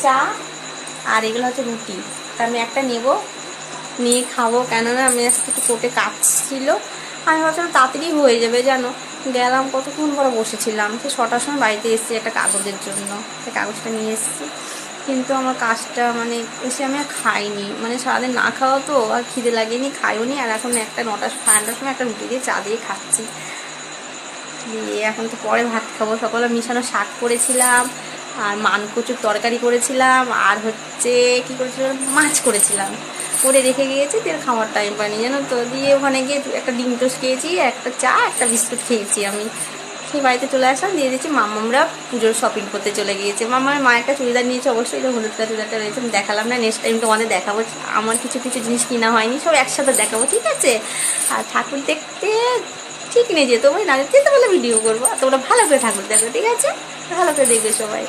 চা আর এগুলো হচ্ছে রুটি। তা আমি একটা নেব, নিয়ে খাবো, কেননা আমি আজকে একটু কোর্টে কাজ ছিল। আমি ভাবছিলাম তাড়াতাড়ি হয়ে যাবে জানো, গেলাম কতক্ষণ পরে বসেছিলাম, সে 6টার সময় বাড়িতে এসেছি একটা কাগজের জন্য, সেই কাগজটা নিয়ে এসেছি। কিন্তু আমার কাজটা মানে এসে আমি আর খাইনি, মানে সারাদিন না খাওয়া তো আর খিদে লাগেনি, খাইও নি। আর এখন একটা 9টা 9:30টার সময় একটা রুটি দিয়ে চা দিয়ে খাচ্ছি। দিয়ে এখন তো পরে ভাত খাবো। সকালে মিশানো শাক করেছিলাম, আর মানকচুর তরকারি করেছিলাম, আর হচ্ছে কি করেছিলাম, মাছ করেছিলাম, করে রেখে গিয়েছি। তেল খাওয়ার টাইম পাইনি জানো তো। দিয়ে ওখানে গিয়ে একটা ডিম টোস্ট খেয়েছি, একটা চা, একটা বিস্কুট খেয়েছি আমি। সেই বাড়িতে চলে আসলাম, দিয়ে দিচ্ছি। মামামরা পুজোর শপিং করতে চলে গিয়েছে। মামার মা একটা চুড়িদার নিয়েছে, অবশ্যই এটা হলুদ কালার চুড়িদারটা রয়েছে, আমি দেখালাম না। নেক্সট টাইম তোমাদের দেখাবো। আমার কিছু কিছু জিনিস কিনা হয়নি, সব একসাথে দেখাবো, ঠিক আছে? আর ঠাকুর দেখতে ঠিক নেই, যেতে পারি না যেতে বলে ভিডিও করবো। আর তোমরা ভালো করে ঠাকুর দেখো, ঠিক আছে? ভালো করে দেখবে সবাই।